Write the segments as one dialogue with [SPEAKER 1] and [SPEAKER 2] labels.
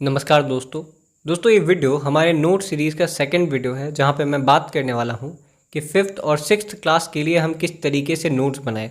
[SPEAKER 1] नमस्कार दोस्तों ये वीडियो हमारे नोट सीरीज़ का सेकंड वीडियो है जहाँ पे मैं बात करने वाला हूँ कि फिफ्थ और सिक्स्थ क्लास के लिए हम किस तरीके से नोट्स बनाएं।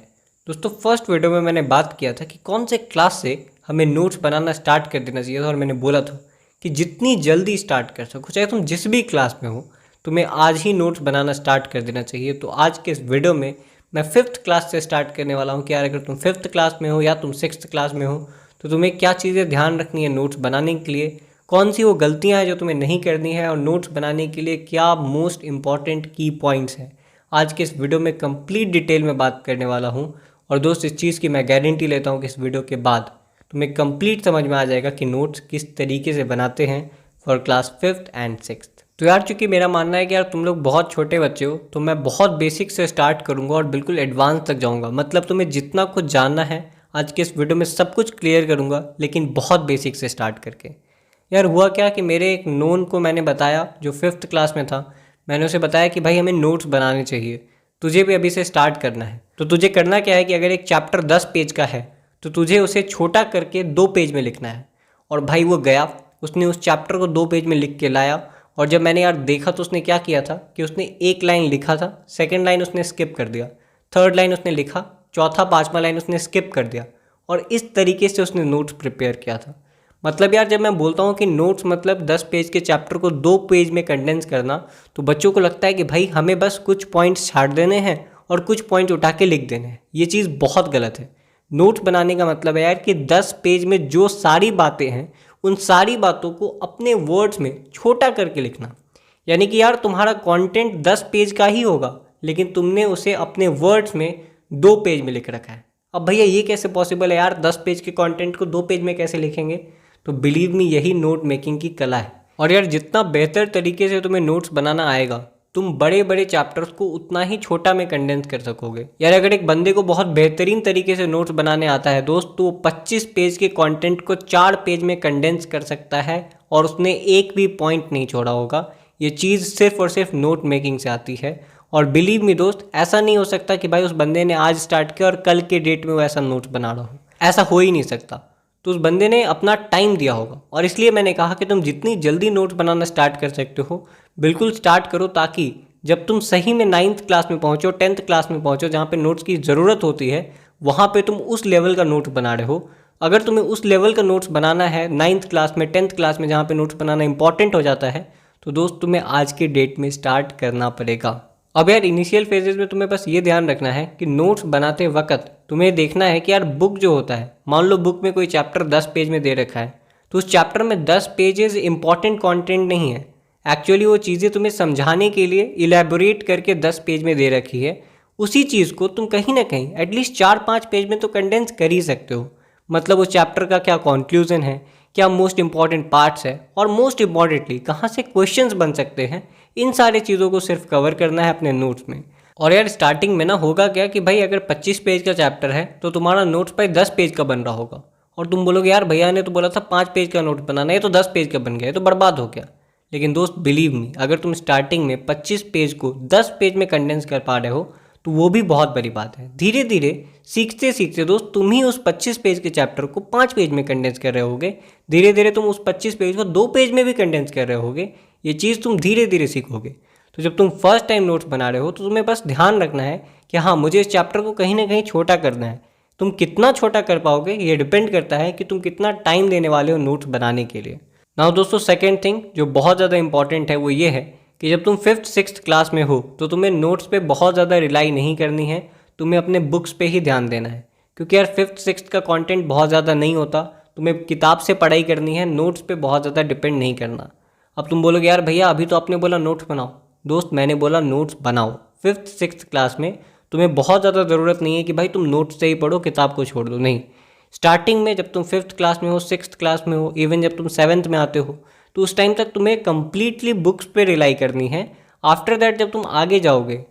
[SPEAKER 1] दोस्तों फर्स्ट वीडियो में मैंने बात किया था कि कौन से क्लास से हमें नोट्स बनाना स्टार्ट कर देना चाहिए था और मैंने बोला था कि जितनी जल्दी स्टार्ट कर सको, चाहे तुम जिस भी क्लास में हो, तुम्हें आज ही नोट्स बनाना स्टार्ट कर देना चाहिए। तो आज के इस वीडियो में मैं फिफ्थ क्लास से स्टार्ट करने वाला हूँ कि यार अगर तुम फिफ्थ क्लास में हो या तुम सिक्स्थ क्लास में हो तो तुम्हें क्या चीज़ें ध्यान रखनी है नोट्स बनाने के लिए, कौन सी वो गलतियां हैं जो तुम्हें नहीं करनी है, और नोट्स बनाने के लिए क्या मोस्ट इंपॉर्टेंट की पॉइंट्स हैं। आज के इस वीडियो में कंप्लीट डिटेल में बात करने वाला हूं। और दोस्त इस चीज़ की मैं गारंटी लेता हूं कि इस वीडियो के बाद तुम्हें कंप्लीट समझ में आ जाएगा कि नोट्स किस तरीके से बनाते हैं for class fifth and sixth. तो यार चूँकि मेरा मानना है कि यार तुम लोग बहुत छोटे बच्चे हो तो मैं बहुत बेसिक से स्टार्ट करूँगा और बिल्कुल एडवांस तक जाऊँगा। मतलब तुम्हें जितना कुछ जानना है आज के इस वीडियो में सब कुछ क्लियर करूँगा, लेकिन बहुत बेसिक से स्टार्ट करके। यार हुआ क्या कि मेरे एक नोन को मैंने बताया जो फिफ्थ क्लास में था। मैंने उसे बताया कि भाई हमें नोट्स बनाने चाहिए, तुझे भी अभी से स्टार्ट करना है। तो तुझे करना क्या है कि अगर एक चैप्टर 10 पेज का है तो तुझे उसे छोटा करके 2 पेज में लिखना है। और भाई वो गया, उसने उस चैप्टर को 2 पेज में लिख के लाया। और जब मैंने यार देखा तो उसने क्या किया था कि उसने एक लाइन लिखा था, सेकेंड लाइन उसने स्किप कर दिया, थर्ड लाइन उसने लिखा, चौथा पाँचवा लाइन उसने स्किप कर दिया। और इस तरीके से उसने नोट्स प्रिपेयर किया था। मतलब यार जब मैं बोलता हूँ कि नोट्स मतलब 10 पेज के चैप्टर को 2 पेज में कंडेंस करना, तो बच्चों को लगता है कि भाई हमें बस कुछ पॉइंट्स छाट देने हैं और कुछ पॉइंट्स उठा के लिख देने हैं। ये चीज़ बहुत गलत है। नोट्स बनाने का मतलब है यार कि 10 पेज में जो सारी बातें हैं उन सारी बातों को अपने वर्ड्स में छोटा करके लिखना। यानी कि यार तुम्हारा कंटेंट 10 पेज का ही होगा, लेकिन तुमने उसे अपने वर्ड्स में 2 पेज में लिख रखा है। अब भैया ये कैसे पॉसिबल है यार, 10 पेज के कंटेंट को 2 पेज में कैसे लिखेंगे? तो बिलीव मी यही नोट मेकिंग की कला है। और यार जितना बेहतर तरीके से तुम्हें नोट्स बनाना आएगा, तुम बड़े बड़े चैप्टर्स को उतना ही छोटा में कंडेंस कर सकोगे। यार अगर एक बंदे को बहुत बेहतरीन तरीके से नोट्स बनाने आता है दोस्त, तो वो 25 पेज के कंटेंट को 4 पेज में कंडेंस कर सकता है और उसने एक भी पॉइंट नहीं छोड़ा होगा। ये चीज़ सिर्फ और सिर्फ नोट मेकिंग से आती है। और बिलीव मी दोस्त, ऐसा नहीं हो सकता कि भाई उस बंदे ने आज स्टार्ट किया और कल के डेट में वो ऐसा नोट्स बना रहा हो। ऐसा हो ही नहीं सकता। तो उस बंदे ने अपना टाइम दिया होगा। और इसलिए मैंने कहा कि तुम जितनी जल्दी नोट्स बनाना स्टार्ट कर सकते हो बिल्कुल स्टार्ट करो, ताकि जब तुम सही में 9th क्लास में पहुंचो, 10th क्लास में पहुंचो, जहाँ पे नोट्स की ज़रूरत होती है, वहाँ पे तुम उस लेवल का नोट्स बना रहे हो। अगर तुम्हें उस लेवल का नोट्स बनाना है 9th क्लास में, 10th क्लास में, जहाँ पे नोट्स बनाना इंपॉर्टेंट हो जाता है, तो दोस्त तुम्हें आज के डेट में स्टार्ट करना पड़ेगा। अब यार इनिशियल फेजेस में तुम्हें बस ये ध्यान रखना है कि नोट्स बनाते वक्त तुम्हें देखना है कि यार बुक जो होता है, मान लो बुक में कोई चैप्टर 10 पेज में दे रखा है, तो उस चैप्टर में 10 पेजेस इंपॉर्टेंट कंटेंट नहीं है। एक्चुअली वो चीज़ें तुम्हें समझाने के लिए इलेबोरेट करके 10 पेज में दे रखी है। उसी चीज़ को तुम कहीं ना कहीं एटलीस्ट 4-5 पेज में तो कंडेंस कर ही सकते हो। मतलब उस चैप्टर का क्या कंक्लूजन है, क्या मोस्ट इंपॉर्टेंट पार्ट्स है, और मोस्ट इंपॉर्टेंटली कहाँ से क्वेश्चंस बन सकते हैं, इन सारे चीज़ों को सिर्फ कवर करना है अपने नोट्स में। और यार स्टार्टिंग में ना होगा क्या कि भाई अगर 25 पेज का चैप्टर है तो तुम्हारा नोट्स भाई 10 पेज का बन रहा होगा। और तुम बोलोगे यार भैया ने तो बोला था 5 पेज का नोट बनाना है, तो 10 पेज का बन गया, तो बर्बाद हो गया। लेकिन दोस्त बिलीव मी, अगर तुम स्टार्टिंग में 25 पेज को 10 पेज में कंडेंस कर पा रहे हो तो वो भी बहुत बड़ी बात है। धीरे धीरे सीखते सीखते दोस्त तुम ही उस 25 पेज के चैप्टर को 5 पेज में कंडेंस कर रहे होगे। धीरे धीरे तुम उस 25 पेज को 2 पेज में भी कंडेंस कर रहे होगे। ये चीज़ तुम धीरे धीरे सीखोगे। तो जब तुम फर्स्ट टाइम नोट्स बना रहे हो तो तुम्हें बस ध्यान रखना है कि हाँ, मुझे इस चैप्टर को कहीं ना कहीं छोटा करना है। तुम कितना छोटा कर पाओगे ये डिपेंड करता है कि तुम कितना टाइम देने वाले हो नोट्स बनाने के लिए। नाउ दोस्तों सेकेंड थिंग जो बहुत ज़्यादा इंपॉर्टेंट है वो ये है कि जब तुम फिफ्थ सिक्स्थ क्लास में हो तो तुम्हें नोट्स पे बहुत ज़्यादा रिलाई नहीं करनी है। तुम्हें अपने बुक्स पे ही ध्यान देना है, क्योंकि यार फिफ्थ सिक्स्थ का कंटेंट बहुत ज़्यादा नहीं होता। तुम्हें किताब से पढ़ाई करनी है, नोट्स पे बहुत ज़्यादा डिपेंड नहीं करना। अब तुम बोलोगे यार भैया अभी तो आपने बोला नोट्स बनाओ। दोस्त मैंने बोला नोट्स बनाओ। फिफ्थ सिक्स्थ क्लास में तुम्हें बहुत ज़्यादा ज़रूरत नहीं है कि भाई तुम नोट्स से ही पढ़ो, किताब को छोड़ दो। नहीं, स्टार्टिंग में जब तुम फिफ्थ क्लास में हो, सिक्स्थ क्लास में हो, इवन जब तुम 7th में आते हो, तो उस टाइम तक तुम्हें कम्प्लीटली बुक्स पे रिलाई करनी है। आफ्टर दैट जब तुम आगे जाओगे,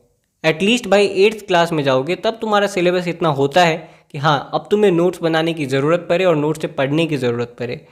[SPEAKER 1] एटलीस्ट भाई 8th क्लास में जाओगे, तब तुम्हारा सिलेबस इतना होता है कि हाँ अब तुम्हें नोट्स बनाने की ज़रूरत पड़े और नोट्स से पढ़ने की ज़रूरत पड़े।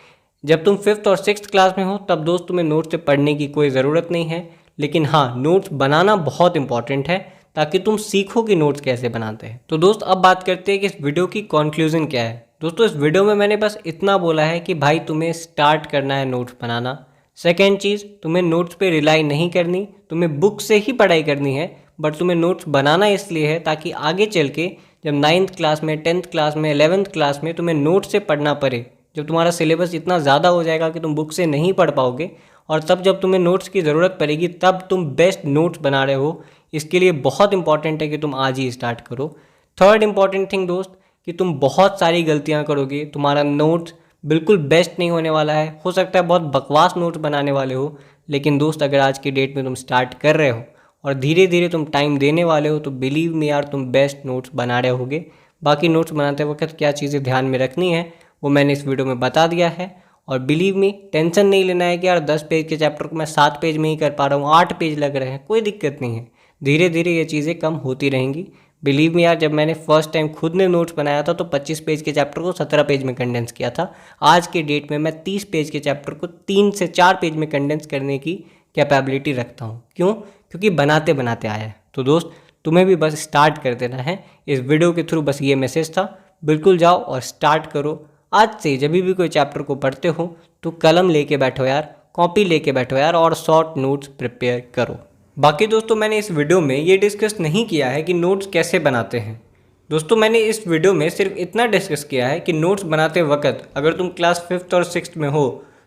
[SPEAKER 1] जब तुम फिफ्थ और सिक्स्थ क्लास में हो तब दोस्त तुम्हें नोट्स से पढ़ने की कोई ज़रूरत नहीं है। लेकिन हाँ, नोट्स बनाना बहुत इंपॉर्टेंट है ताकि तुम सीखो कि नोट्स कैसे बनाते हैं। तो दोस्त अब बात करते हैं कि इस वीडियो की कंक्लूजन क्या है। दोस्तों इस वीडियो में मैंने बस इतना बोला है कि भाई तुम्हें स्टार्ट करना है नोट्स बनाना। सेकेंड चीज़, तुम्हें नोट्स पे रिलाई नहीं करनी, तुम्हें बुक से ही पढ़ाई करनी है, बट तुम्हें नोट्स बनाना इसलिए है ताकि आगे चल के जब 9th क्लास में, 10th क्लास में, 11th क्लास में तुम्हें नोट्स से पढ़ना पड़े, जब तुम्हारा सिलेबस इतना ज़्यादा हो जाएगा कि तुम बुक से नहीं पढ़ पाओगे, और तब जब तुम्हें नोट्स की ज़रूरत पड़ेगी तब तुम बेस्ट नोट्स बना रहे हो। इसके लिए बहुत इंपॉर्टेंट है कि तुम आज ही स्टार्ट करो। थर्ड इंपॉर्टेंट थिंग दोस्त, कि तुम बहुत सारी गलतियां करोगे, तुम्हारा नोट्स बिल्कुल बेस्ट नहीं होने वाला है, हो सकता है बहुत बकवास नोट्स बनाने वाले हो, लेकिन दोस्त अगर आज की डेट में तुम स्टार्ट कर रहे हो और धीरे धीरे तुम टाइम देने वाले हो तो बिलीव मी यार, तुम बेस्ट नोट्स बना रहे होगे। बाकी नोट्स बनाते वक्त क्या चीज़ें ध्यान में रखनी है वो मैंने इस वीडियो में बता दिया है। और बिलीव मी, टेंशन नहीं लेना है कि यार 10 पेज के चैप्टर को मैं 7 पेज में ही कर पा रहा हूँ, 8 पेज लग रहे हैं, कोई दिक्कत नहीं है। धीरे धीरे ये चीज़ें कम होती रहेंगी। बिलीव मी यार, जब मैंने फर्स्ट टाइम खुद ने नोट्स बनाया था तो 25 पेज के चैप्टर को 17 पेज में कंडेंस किया था। आज के डेट में मैं 30 पेज के चैप्टर को 3 से 4 पेज में कंडेंस करने की कैपेबिलिटी रखता हूँ। क्यों? क्योंकि बनाते बनाते आया है। तो दोस्त तुम्हें भी बस स्टार्ट कर देना है। इस वीडियो के थ्रू बस ये मैसेज था, बिल्कुल जाओ और स्टार्ट करो। आज से जब भी कोई चैप्टर को पढ़ते हो तो कलम लेके बैठो यार, कॉपी लेके बैठो यार और शॉर्ट नोट्स प्रिपेयर करो। बाकी दोस्तों मैंने इस वीडियो में ये डिस्कस नहीं किया है कि नोट्स कैसे बनाते हैं। दोस्तों मैंने इस वीडियो में सिर्फ इतना डिस्कस किया है कि नोट्स बनाते वक्त अगर तुम क्लास 5th और 6th में हो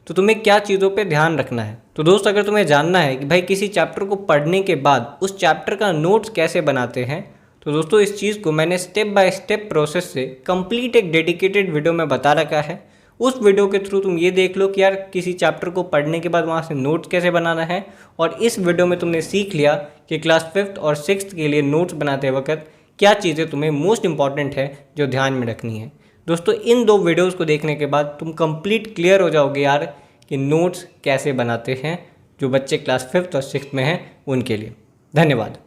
[SPEAKER 1] तो तुम्हें क्या चीज़ों पे ध्यान रखना है। तो दोस्त अगर तुम्हें जानना है कि भाई किसी चैप्टर को पढ़ने के बाद उस चैप्टर का नोट्स कैसे बनाते हैं, तो दोस्तों इस चीज़ को मैंने स्टेप बाय स्टेप प्रोसेस से कंप्लीट एक डेडिकेटेड वीडियो में बता रखा है। उस वीडियो के थ्रू तुम ये देख लो कि यार किसी चैप्टर को पढ़ने के बाद वहाँ से नोट्स कैसे बनाना है, और इस वीडियो में तुमने सीख लिया कि क्लास 5th और 6th के लिए नोट्स बनाते वक्त क्या चीज़ें तुम्हें मोस्ट इंपॉर्टेंट है जो ध्यान में रखनी है। दोस्तों इन 2 वीडियोज़ को देखने के बाद तुम कंप्लीट क्लियर हो जाओगे यार कि नोट्स कैसे बनाते हैं जो बच्चे क्लास 5th और 6th में हैं उनके लिए। धन्यवाद।